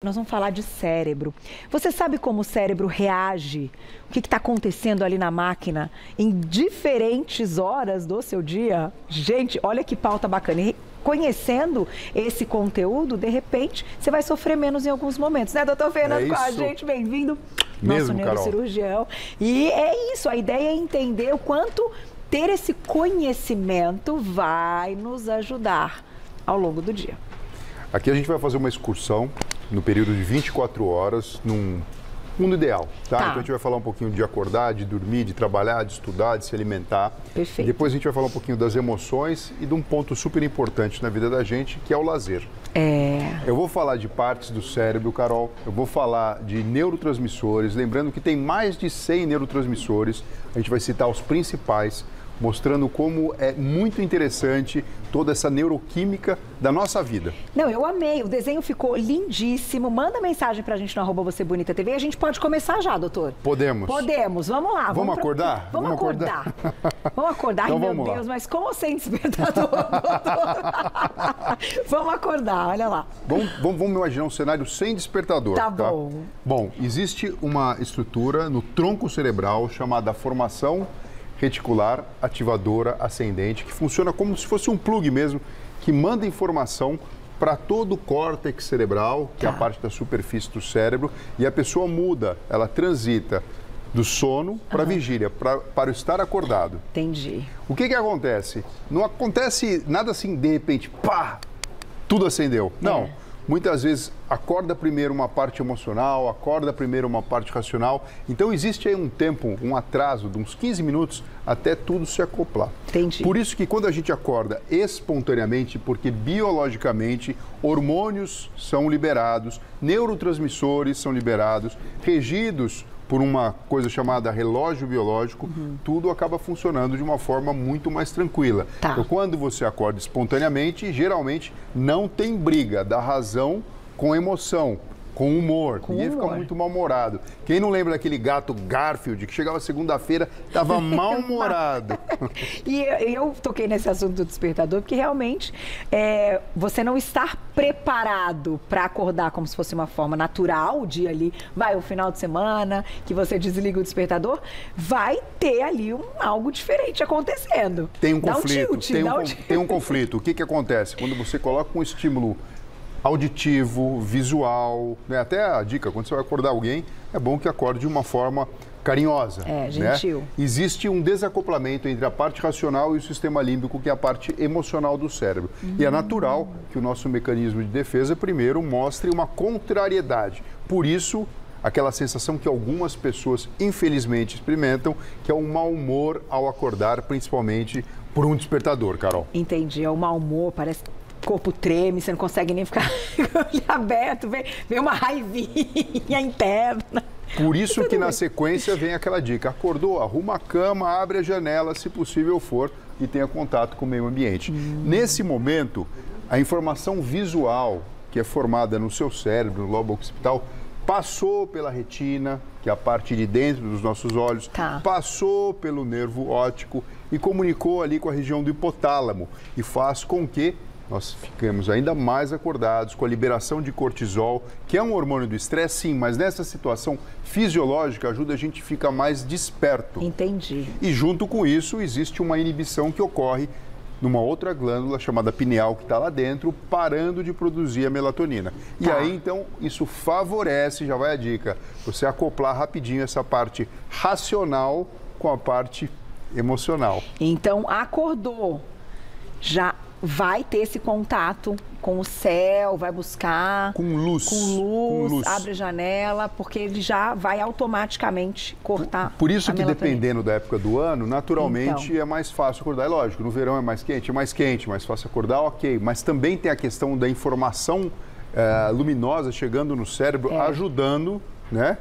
Nós vamos falar de cérebro. Você sabe como o cérebro reage? O que está acontecendo ali na máquina em diferentes horas do seu dia? Gente, olha que pauta bacana. E conhecendo esse conteúdo, de repente, você vai sofrer menos em alguns momentos, né, doutor Fernando? Com a gente, bem-vindo. Nosso neurocirurgião. E é isso, a ideia é entender o quanto ter esse conhecimento vai nos ajudar ao longo do dia. Aqui a gente vai fazer uma excursão no período de 24 horas, num mundo ideal, tá? Então a gente vai falar um pouquinho de acordar, de dormir, de trabalhar, de estudar, de se alimentar. Perfeito. Depois a gente vai falar um pouquinho das emoções e de um ponto super importante na vida da gente, que é o lazer. Eu vou falar de partes do cérebro, Carol, eu vou falar de neurotransmissores, lembrando que tem mais de 100 neurotransmissores, a gente vai citar os principais, mostrando como é muito interessante toda essa neuroquímica da nossa vida. Não, eu amei, o desenho ficou lindíssimo. Manda mensagem pra gente no @VocêBonitaTV e a gente pode começar já, doutor? Podemos. Podemos, vamos lá. Vamos acordar? Vamos acordar. Vamos acordar. Então, Ai, meu Deus, mas como sem despertador, doutor? Vamos acordar, olha lá. Vamos imaginar um cenário sem despertador. Tá bom. Bom, existe uma estrutura no tronco cerebral chamada formação reticular ativadora ascendente, que funciona como se fosse um plug mesmo, que manda informação para todo o córtex cerebral, que é a parte da superfície do cérebro, e a pessoa muda, ela transita do sono para a vigília, para o estar acordado. Entendi. O que acontece? Não acontece nada assim, de repente, pá, tudo acendeu. Não. Muitas vezes acorda primeiro uma parte emocional, acorda primeiro uma parte racional. Então existe aí um tempo, um atraso de uns 15 minutos até tudo se acoplar. Entendi. Por isso que quando a gente acorda espontaneamente, porque biologicamente hormônios são liberados, neurotransmissores são liberados, regidos por uma coisa chamada relógio biológico, tudo acaba funcionando de uma forma muito mais tranquila. Então, quando você acorda espontaneamente, geralmente não tem briga da razão com emoção, com humor. Ninguém fica muito mal-humorado. Quem não lembra daquele gato Garfield, que chegava segunda-feira, estava mal-humorado? E eu toquei nesse assunto do despertador, porque realmente você não estar preparado para acordar como se fosse uma forma natural, o dia ali, o final de semana, que você desliga o despertador, vai ter ali algo diferente acontecendo. Tem um conflito, tem um conflito. O que acontece? Quando você coloca um estímulo auditivo, visual, né? Até a dica, quando você vai acordar alguém, é bom que acorde de uma forma carinhosa. Gentil. Né? Existe um desacoplamento entre a parte racional e o sistema límbico, que é a parte emocional do cérebro. E é natural que o nosso mecanismo de defesa, primeiro, mostre uma contrariedade. Por isso, aquela sensação que algumas pessoas, infelizmente, experimentam, que é um mau humor ao acordar, principalmente por um despertador, Carol. Entendi, é o mau humor, parece o corpo treme, você não consegue nem ficar aberto, vem uma raivinha interna. Por isso que na sequência vem aquela dica, acordou, arruma a cama, abre a janela, se possível for, e tenha contato com o meio ambiente. Nesse momento, a informação visual que é formada no seu cérebro, no lobo occipital, passou pela retina, que é a parte de dentro dos nossos olhos, passou pelo nervo óptico e comunicou ali com a região do hipotálamo e faz com que nós ficamos ainda mais acordados com a liberação de cortisol, que é um hormônio do estresse, sim, mas nessa situação fisiológica ajuda a gente a ficar mais desperto. Entendi. E junto com isso existe uma inibição que ocorre numa outra glândula chamada pineal que está lá dentro, parando de produzir a melatonina. E aí, então, isso favorece, já vai a dica, você acoplar rapidinho essa parte racional com a parte emocional. Então, acordou, já vai ter esse contato com o céu, vai buscar... Com luz, abre a janela, porque ele já vai automaticamente cortar. Por isso que, dependendo da época do ano, naturalmente é mais fácil acordar. É lógico, no verão é mais quente, mais fácil acordar, ok. Mas também tem a questão da informação luminosa chegando no cérebro, ajudando, né?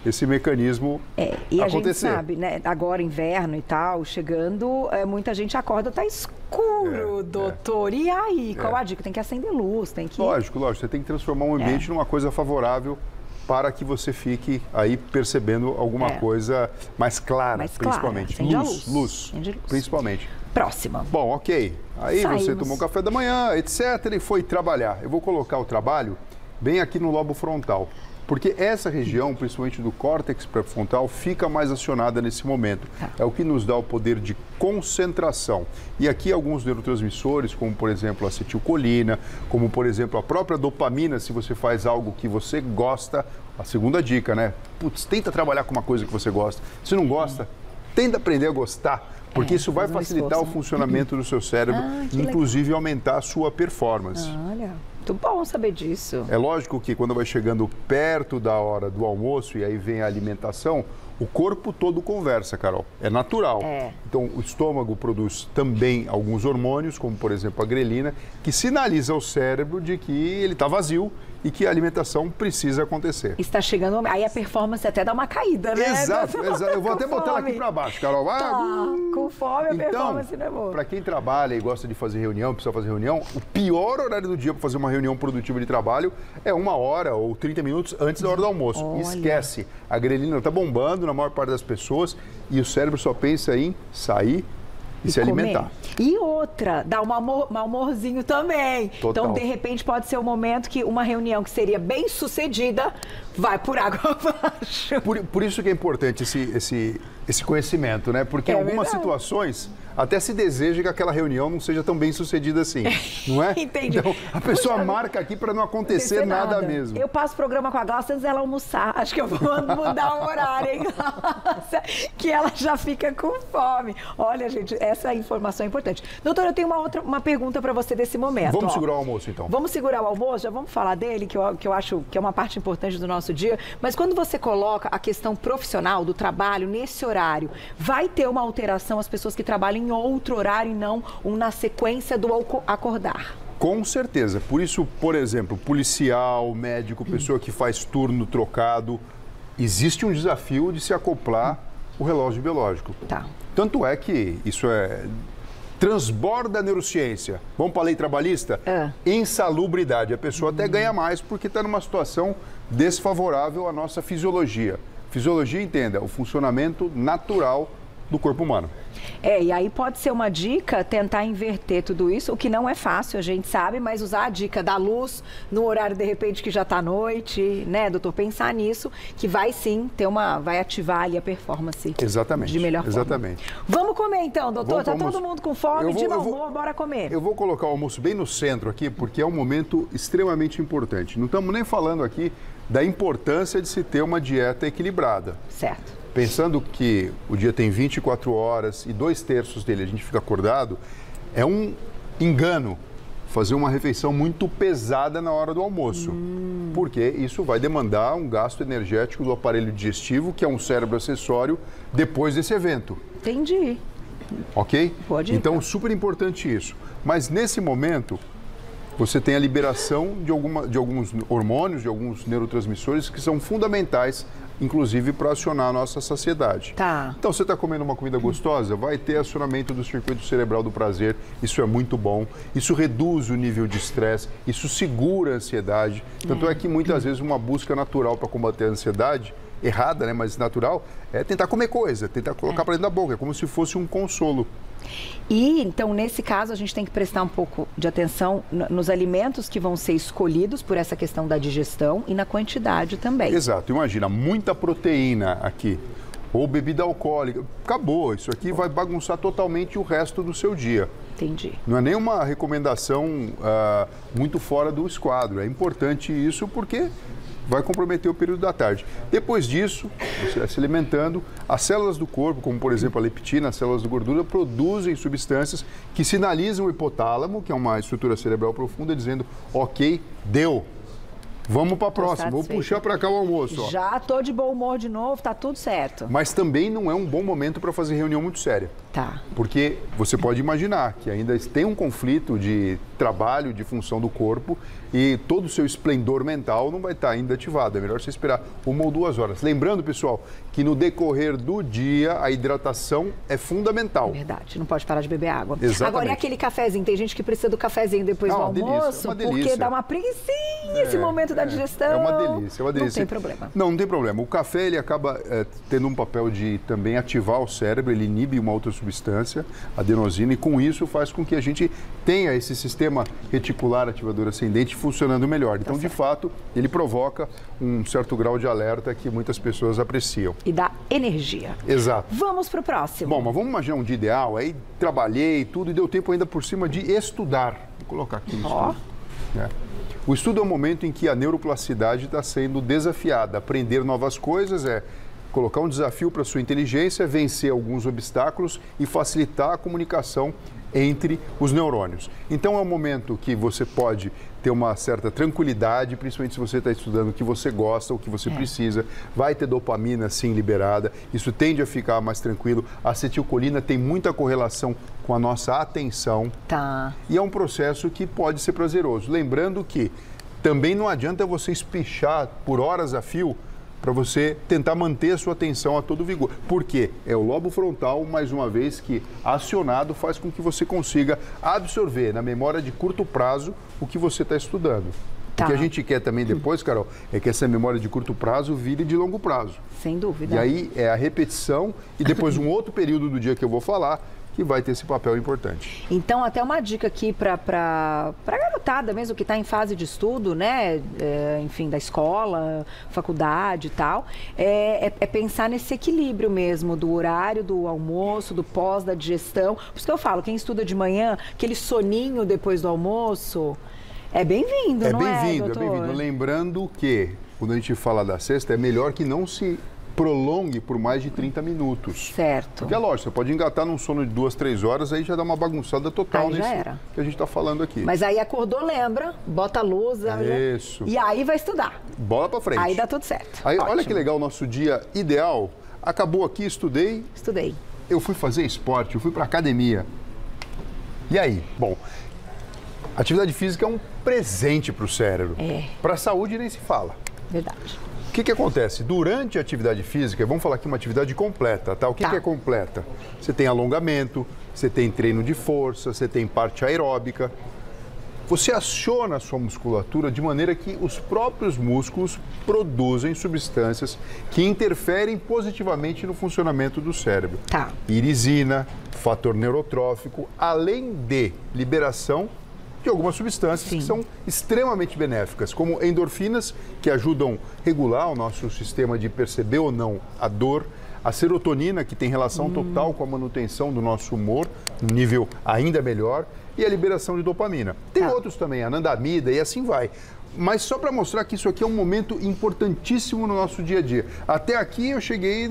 Esse mecanismo e acontecer. A gente sabe, né? Agora inverno e tal, chegando, muita gente acorda, tá escuro, doutor. E aí, qual a dica? Tem que acender luz, tem que... Lógico, você tem que transformar o ambiente numa coisa favorável para que você fique aí percebendo alguma coisa mais clara, principalmente. Luz, principalmente. Próxima. Bom, ok. Aí você tomou café da manhã, etc. e foi trabalhar. Eu vou colocar o trabalho bem aqui no lobo frontal. Porque essa região, principalmente do córtex pré-frontal, fica mais acionada nesse momento. É o que nos dá o poder de concentração. E aqui alguns neurotransmissores, como por exemplo a acetilcolina, como por exemplo a própria dopamina, se você faz algo que você gosta, a segunda dica, né? Putz, tenta trabalhar com uma coisa que você gosta. Se não gosta, tenta aprender a gostar. Porque isso vai facilitar o funcionamento do seu cérebro, inclusive aumentar a sua performance. Olha, muito bom saber disso. É lógico que quando vai chegando perto da hora do almoço e aí vem a alimentação, o corpo todo conversa, Carol. É natural. Então, o estômago produz também alguns hormônios, como por exemplo a grelina, que sinaliza ao cérebro de que ele está vazio e que a alimentação precisa acontecer. Está chegando, aí a performance até dá uma caída, né? Exato. Eu vou até botar ela aqui para baixo, Carol. Com fome a performance não é boa. Para quem trabalha e gosta de fazer reunião, precisa fazer reunião, o pior horário do dia para fazer uma reunião produtiva de trabalho é 1 hora ou 30 minutos antes da hora do almoço. Esquece. A grelina está bombando na maior parte das pessoas e o cérebro só pensa em sair e se alimentar. E outra, dá um malhumorzinho também. Total. Então, de repente, pode ser o momento que uma reunião que seria bem sucedida vai por água abaixo. Por isso que é importante esse conhecimento, né? Porque em algumas situações até se deseja que aquela reunião não seja tão bem sucedida assim, não é? Entendi. Então, a pessoa marca aqui para não acontecer nada mesmo. Eu passo o programa com a Glaucia antes dela almoçar. Acho que eu vou mudar o horário, hein, Glaucia? Que ela já fica com fome. Olha, gente, essa informação é importante. Doutora, eu tenho uma pergunta para você desse momento. Vamos segurar o almoço, então. Vamos segurar o almoço? Já vamos falar dele, que eu acho que é uma parte importante do nosso dia. Mas quando você coloca a questão profissional do trabalho nesse horário, vai ter uma alteração as pessoas que trabalham em outro horário e não na sequência do acordar? Com certeza. Por isso, por exemplo, policial, médico, pessoa que faz turno trocado, existe um desafio de se acoplar o relógio biológico. Tanto é que isso transborda a neurociência. Vamos para a lei trabalhista? Insalubridade. A pessoa até ganha mais porque está numa situação desfavorável à nossa fisiologia. Fisiologia, entenda, o funcionamento natural do corpo humano. E aí pode ser uma dica tentar inverter tudo isso, o que não é fácil, a gente sabe, mas usar a dica da luz no horário, de repente, que já está à noite, né, doutor? Pensar nisso, que vai sim vai ativar ali a performance. Exatamente. De melhor forma. Exatamente. Vamos comer então, doutor? Tá todo mundo com fome, de mau humor, bora comer. Eu vou colocar o almoço bem no centro aqui, porque é um momento extremamente importante. Não estamos nem falando aqui da importância de se ter uma dieta equilibrada. Certo. Pensando que o dia tem 24 horas e 2/3 dele a gente fica acordado, é um engano fazer uma refeição muito pesada na hora do almoço. Porque isso vai demandar um gasto energético do aparelho digestivo, que é um cérebro acessório, depois desse evento. Entendi. Ok? Pode ir. Então, super importante isso. Mas nesse momento, você tem a liberação de alguns hormônios, de alguns neurotransmissores que são fundamentais, inclusive para acionar a nossa saciedade. Então, você está comendo uma comida gostosa, vai ter acionamento do circuito cerebral do prazer, isso é muito bom, isso reduz o nível de estresse, isso segura a ansiedade. Tanto é que muitas vezes uma busca natural para combater a ansiedade, errada, né, mas natural, é tentar comer coisa, tentar colocar para dentro da boca, é como se fosse um consolo. E, então, nesse caso, a gente tem que prestar um pouco de atenção nos alimentos que vão ser escolhidos por essa questão da digestão e na quantidade também. Exato. Imagina, muita proteína aqui, ou bebida alcoólica. Acabou. Isso aqui vai bagunçar totalmente o resto do seu dia. Entendi. Não é nenhuma recomendação muito fora do esquadro. É importante isso porque vai comprometer o período da tarde. Depois disso, você vai se alimentando, as células do corpo, como por exemplo a leptina, as células de gordura, produzem substâncias que sinalizam o hipotálamo, que é uma estrutura cerebral profunda, dizendo, ok, deu. Vamos para a próxima, vou puxar para cá o almoço. Ó. Já tô de bom humor de novo, tá tudo certo. Mas também não é um bom momento para fazer reunião muito séria. Porque você pode imaginar que ainda tem um conflito de trabalho, de função do corpo e todo o seu esplendor mental não vai estar ainda ativado. É melhor você esperar 1 ou 2 horas. Lembrando, pessoal, que no decorrer do dia a hidratação é fundamental. É verdade, não pode parar de beber água. Exatamente. Agora, e aquele cafezinho? Tem gente que precisa do cafezinho depois do almoço, porque dá uma preguicinha esse momento da digestão. É uma delícia, é uma delícia. Não tem problema. Não tem problema. O café, ele acaba tendo um papel de também ativar o cérebro, ele inibe uma outra substância, adenosina, e com isso faz com que a gente tenha esse sistema reticular ativador ascendente funcionando melhor. Então, de fato, ele provoca um certo grau de alerta que muitas pessoas apreciam. E dá energia. Exato. Vamos para o próximo. Bom, mas vamos imaginar um dia ideal, aí trabalhei tudo e deu tempo ainda por cima de estudar. Vou colocar aqui no estudo. Né? O estudo é o momento em que a neuroplasticidade está sendo desafiada. Aprender novas coisas é colocar um desafio para a sua inteligência, vencer alguns obstáculos e facilitar a comunicação entre os neurônios. Então é um momento que você pode ter uma certa tranquilidade, principalmente se você está estudando o que você gosta, o que você precisa. Vai ter dopamina, sim, liberada. Isso tende a ficar mais tranquilo. A acetilcolina tem muita correlação com a nossa atenção. Tá. E é um processo que pode ser prazeroso. Lembrando que também não adianta você espichar por horas a fio para você tentar manter a sua atenção a todo vigor. Por quê? É o lobo frontal, mais uma vez, que acionado faz com que você consiga absorver na memória de curto prazo o que você está estudando. Tá. O que a gente quer também depois, Carol, é que essa memória de curto prazo vire de longo prazo. Sem dúvida. E aí é a repetição e depois um outro período do dia que eu vou falar que vai ter esse papel importante. Então, até uma dica aqui para a garotada mesmo, que está em fase de estudo, né? Enfim, da escola, faculdade e tal, é pensar nesse equilíbrio mesmo, do horário, do almoço, do pós, da digestão. Por isso que eu falo, quem estuda de manhã, aquele soninho depois do almoço, é bem-vindo, não é, bem-vindo, doutor? é bem-vindo. Lembrando que, quando a gente fala da siesta, é melhor que não se prolongue por mais de 30 minutos. Certo. Porque é lógico, você pode engatar num sono de 2, 3 horas, aí já dá uma bagunçada total aí nisso que a gente está falando aqui. Mas aí acordou, lembra, bota a luz, Isso. E aí vai estudar. Bola pra frente. Aí dá tudo certo. Aí, Ótimo. olha que legal o nosso dia ideal. Acabou aqui, estudei. Eu fui fazer esporte, eu fui pra academia. E aí? Bom, atividade física é um presente pro cérebro. Pra saúde nem se fala. Verdade. O que acontece? Durante a atividade física, vamos falar aqui uma atividade completa, tá? O que é completa? Você tem alongamento, você tem treino de força, você tem parte aeróbica. Você aciona a sua musculatura de maneira que os próprios músculos produzem substâncias que interferem positivamente no funcionamento do cérebro. Tá. Irisina, fator neurotrófico, além de liberação de algumas substâncias que são extremamente benéficas, como endorfinas, que ajudam a regular o nosso sistema de perceber ou não a dor, a serotonina, que tem relação total com a manutenção do nosso humor, um nível ainda melhor, e a liberação de dopamina. Tem outros também, anandamida e assim vai. Mas só para mostrar que isso aqui é um momento importantíssimo no nosso dia a dia. Até aqui eu cheguei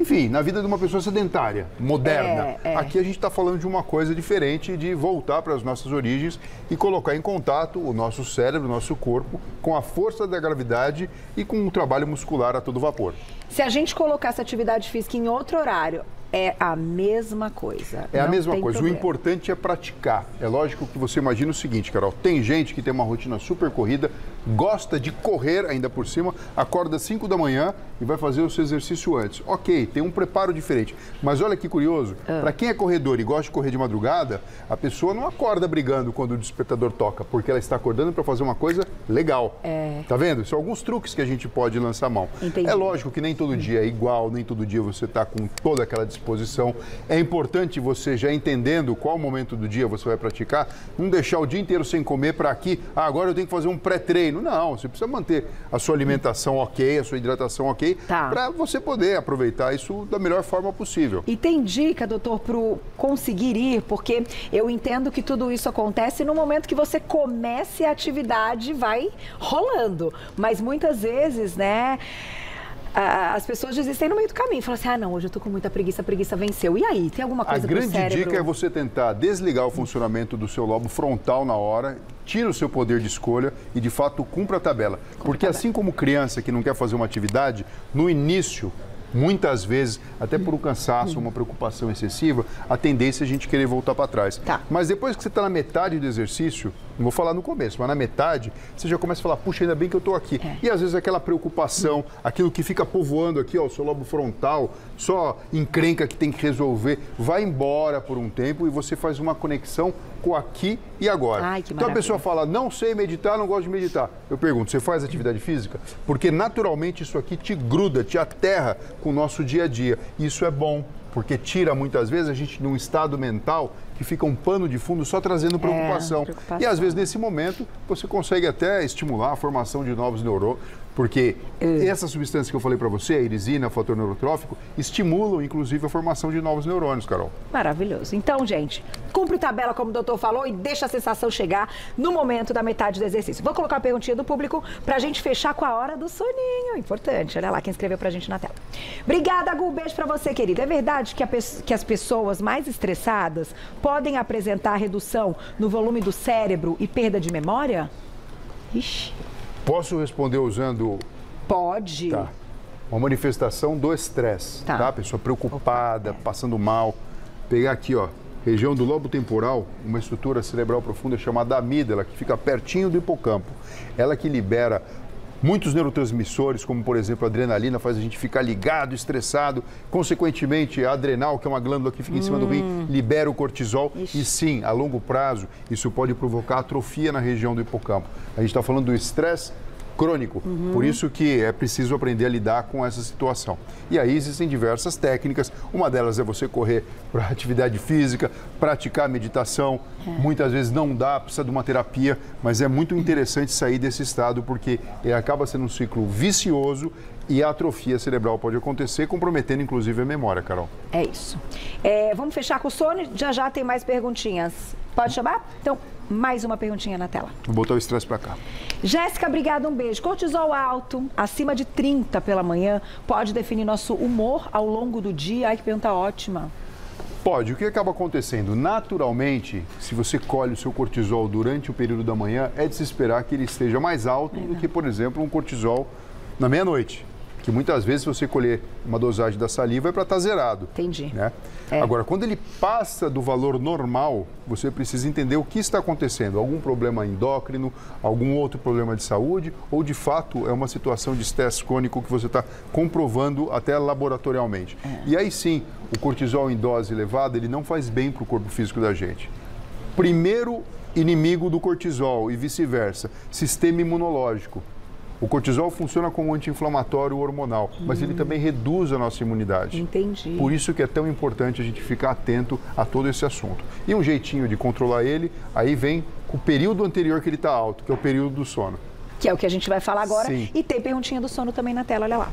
enfim, na vida de uma pessoa sedentária, moderna. Aqui a gente está falando de uma coisa diferente, de voltar para as nossas origens e colocar em contato o nosso cérebro, o nosso corpo, com a força da gravidade e com o trabalho muscular a todo vapor. Se a gente colocasse atividade física em outro horário, é a mesma coisa. É a mesma coisa. Problema. O importante é praticar. É lógico que você imagina o seguinte, Carol. Tem gente que tem uma rotina super corrida, gosta de correr ainda por cima, acorda às 5 da manhã e vai fazer o seu exercício antes. Ok, tem um preparo diferente. Mas olha que curioso, para quem é corredor e gosta de correr de madrugada, a pessoa não acorda brigando quando o despertador toca, porque ela está acordando para fazer uma coisa legal. Tá vendo? São alguns truques que a gente pode lançar mão. Entendi. É lógico que nem todo dia é igual, nem todo dia você está com toda aquela disposição. É importante você, já entendendo qual momento do dia você vai praticar, não deixar o dia inteiro sem comer para aqui, agora eu tenho que fazer um pré-treino. Não, você precisa manter a sua alimentação ok, a sua hidratação ok, para você poder aproveitar isso da melhor forma possível. E tem dica, doutor, para conseguir ir, porque eu entendo que tudo isso acontece no momento que você comece a atividade, vai rolando. Mas muitas vezes, né, as pessoas desistem no meio do caminho. Falam assim, não, hoje eu tô com muita preguiça, a preguiça venceu. E aí, tem alguma coisa pro cérebro? A grande dica é você tentar desligar o funcionamento do seu lobo frontal na hora, tira o seu poder de escolha e, de fato, cumpra a tabela. Porque assim como criança que não quer fazer uma atividade, no início, muitas vezes, até por um cansaço, uma preocupação excessiva, a tendência é a gente querer voltar para trás. Mas depois que você está na metade do exercício, não vou falar no começo, mas na metade, você já começa a falar, puxa, ainda bem que eu estou aqui. E às vezes aquela preocupação, aquilo que fica povoando aqui, ó, o seu lobo frontal, só encrenca que tem que resolver, vai embora por um tempo e você faz uma conexão com aqui e agora. Ai, que então a pessoa fala, não sei meditar, não gosto de meditar. Eu pergunto, você faz atividade física? Porque naturalmente isso aqui te gruda, te aterra com o nosso dia a dia. Isso é bom, porque tira muitas vezes a gente num estado mental que fica um pano de fundo só trazendo preocupação. E às vezes nesse momento você consegue até estimular a formação de novos neurônios, porque essa substância que eu falei para você, a irisina, fator neurotrófico, estimulam inclusive a formação de novos neurônios, Carol. Maravilhoso. Então, gente, cumpre tabela como o doutor falou e deixa a sensação chegar no momento da metade do exercício. Vou colocar a perguntinha do público pra gente fechar com a hora do soninho. Importante, olha lá quem escreveu pra gente na tela. Obrigada, Gu, beijo pra você, querida. É verdade que as pessoas mais estressadas podem apresentar redução no volume do cérebro e perda de memória? Ixi. Posso responder usando... Pode. Tá. Uma manifestação do estresse, tá? Pessoa preocupada, passando mal. Pegar aqui, ó, região do lobo temporal, uma estrutura cerebral profunda chamada amígdala, que fica pertinho do hipocampo. Ela que libera muitos neurotransmissores, como por exemplo a adrenalina, faz a gente ficar ligado, estressado. Consequentemente, a adrenal, que é uma glândula que fica em cima do rim, libera o cortisol. Ixi. E sim, a longo prazo, isso pode provocar atrofia na região do hipocampo. A gente está falando do estresse crônico, por isso que é preciso aprender a lidar com essa situação. E aí existem diversas técnicas, uma delas é você correr para atividade física, praticar meditação, muitas vezes não dá, precisa de uma terapia, mas é muito interessante sair desse estado, porque acaba sendo um ciclo vicioso e a atrofia cerebral pode acontecer, comprometendo inclusive a memória, Carol. É isso. Vamos fechar com o sono, já tem mais perguntinhas. Pode chamar? Então, mais uma perguntinha na tela. Vou botar o estresse para cá. Jéssica, obrigada, um beijo. Cortisol alto, acima de 30 pela manhã, pode definir nosso humor ao longo do dia? Ai, que pergunta ótima. Pode. O que acaba acontecendo? Naturalmente, se você colhe o seu cortisol durante o período da manhã, é de se esperar que ele esteja mais alto do que, por exemplo, um cortisol na meia-noite. Que muitas vezes, se você colher uma dosagem da saliva, é para estar zerado. Entendi. Né? Agora, quando ele passa do valor normal, você precisa entender o que está acontecendo. Algum problema endócrino, algum outro problema de saúde, ou de fato é uma situação de estresse crônico que você está comprovando até laboratorialmente. E aí sim, o cortisol em dose elevada, ele não faz bem para o corpo físico da gente. Primeiro inimigo do cortisol e vice-versa, sistema imunológico. O cortisol funciona como anti-inflamatório hormonal, mas ele também reduz a nossa imunidade. Entendi. Por isso que é tão importante a gente ficar atento a todo esse assunto. E um jeitinho de controlar ele, aí vem o período anterior que ele está alto, que é o período do sono. Que é o que a gente vai falar agora. Sim. E tem perguntinha do sono também na tela, olha lá.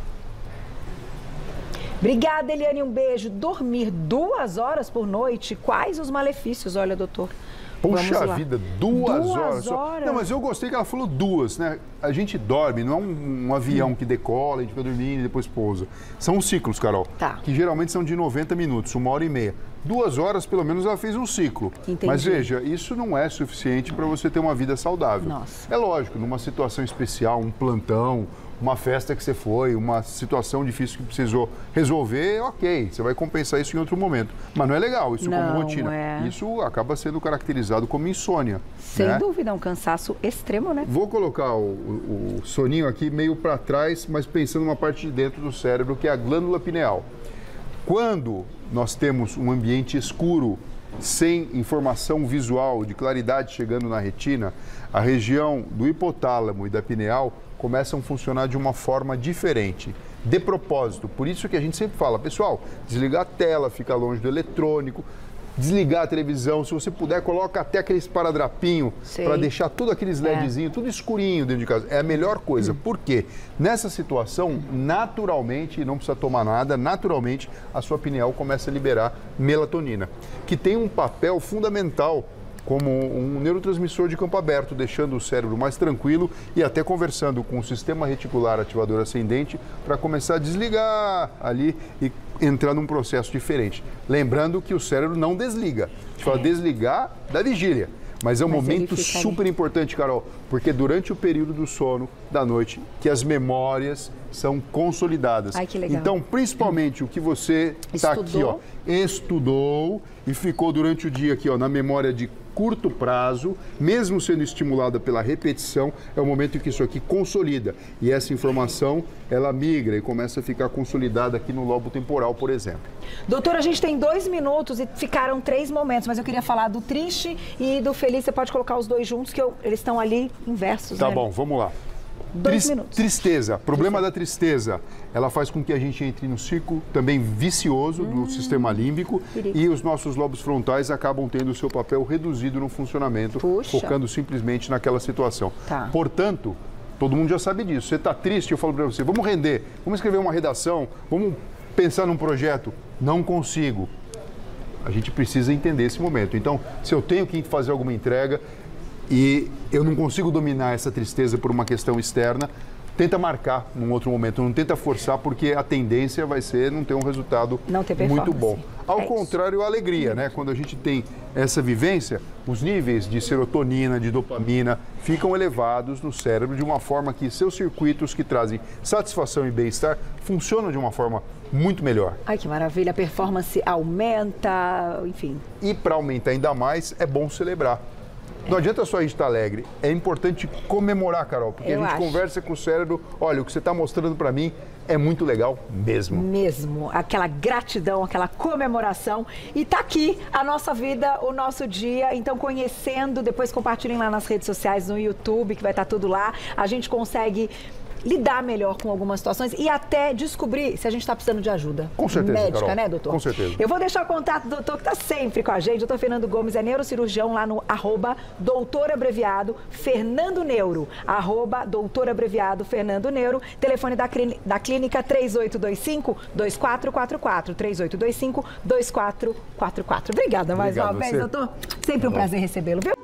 Obrigada, Eliane, um beijo. Dormir 2 horas por noite, quais os malefícios? Olha, doutor. Puxa vida, 2 horas só. Não, mas eu gostei que ela falou 2, né? A gente dorme, não é um avião que decola, a gente fica dormindo e depois pousa. São ciclos, Carol, que geralmente são de 90 minutos, 1h30. 2 horas, pelo menos, ela fez um ciclo. Entendi. Mas veja, isso não é suficiente para você ter uma vida saudável. Nossa. É lógico, numa situação especial, um plantão, uma festa que você foi, uma situação difícil que precisou resolver, ok, você vai compensar isso em outro momento. Mas não é legal isso como rotina. Isso acaba sendo caracterizado como insônia. Sem dúvida, é um cansaço extremo, né? Vou colocar o soninho aqui meio para trás, mas pensando numa parte de dentro do cérebro, que é a glândula pineal. Quando nós temos um ambiente escuro, sem informação visual de claridade chegando na retina, a região do hipotálamo e da pineal começam a funcionar de uma forma diferente, de propósito. Por isso que a gente sempre fala, pessoal, desligar a tela, ficar longe do eletrônico, desligar a televisão, se você puder, coloca até aquele esparadrapinho para deixar tudo aqueles LEDzinhos, tudo escurinho dentro de casa. É a melhor coisa. Por quê? Nessa situação, naturalmente, não precisa tomar nada, naturalmente a sua pineal começa a liberar melatonina, que tem um papel fundamental como um neurotransmissor de campo aberto, deixando o cérebro mais tranquilo e até conversando com o sistema reticular ativador ascendente para começar a desligar ali e entrar num processo diferente. Lembrando que o cérebro não desliga. A gente fala desligar da vigília. Mas é um momento super importante, Carol, porque durante o período do sono da noite que as memórias são consolidadas. Ai, que legal. Então, principalmente o que você está aqui, ó, estudou e ficou durante o dia aqui, ó, na memória de curto prazo, mesmo sendo estimulada pela repetição, é o momento em que isso aqui consolida. E essa informação, ela migra e começa a ficar consolidada aqui no lobo temporal, por exemplo. Doutor, a gente tem 2 minutos e ficaram 3 momentos, mas eu queria falar do triste e do feliz. Você pode colocar os dois juntos, que eles estão ali inversos, Tá né? bom, vamos lá. 2 minutos. Tristeza. Problema da tristeza. Ela faz com que a gente entre no ciclo também vicioso do sistema límbico e os nossos lobos frontais acabam tendo o seu papel reduzido no funcionamento, focando simplesmente naquela situação. Tá. Portanto, todo mundo já sabe disso. Você está triste, eu falo para você, vamos render, vamos escrever uma redação, vamos pensar num projeto. Não consigo. A gente precisa entender esse momento. Então, se eu tenho que fazer alguma entrega e eu não consigo dominar essa tristeza por uma questão externa, tenta marcar num outro momento, não tenta forçar, porque a tendência vai ser não ter um resultado muito bom. Ao contrário, a alegria, né? Quando a gente tem essa vivência, os níveis de serotonina, de dopamina, ficam elevados no cérebro de uma forma que seus circuitos que trazem satisfação e bem-estar funcionam de uma forma muito melhor. Ai, que maravilha, a performance aumenta, enfim. E para aumentar ainda mais, é bom celebrar. Não adianta só a gente estar alegre, é importante comemorar, Carol, porque a gente conversa com o cérebro, olha, o que você está mostrando para mim é muito legal mesmo. Mesmo, aquela gratidão, aquela comemoração. E tá aqui a nossa vida, o nosso dia, então conhecendo, depois compartilhem lá nas redes sociais, no YouTube, que vai estar tudo lá, a gente consegue lidar melhor com algumas situações e até descobrir se a gente está precisando de ajuda. Com certeza, médica, Carol. Né, doutor? Com certeza. Eu vou deixar o contato do doutor que está sempre com a gente. Doutor Fernando Gomes é neurocirurgião lá no @doutorabreviado Fernando Neuro. @doutorabreviado Fernando Neuro. Telefone da clínica 3825-2444. 3825-2444. Obrigada mais uma vez, doutor. Sempre um prazer recebê-lo, viu?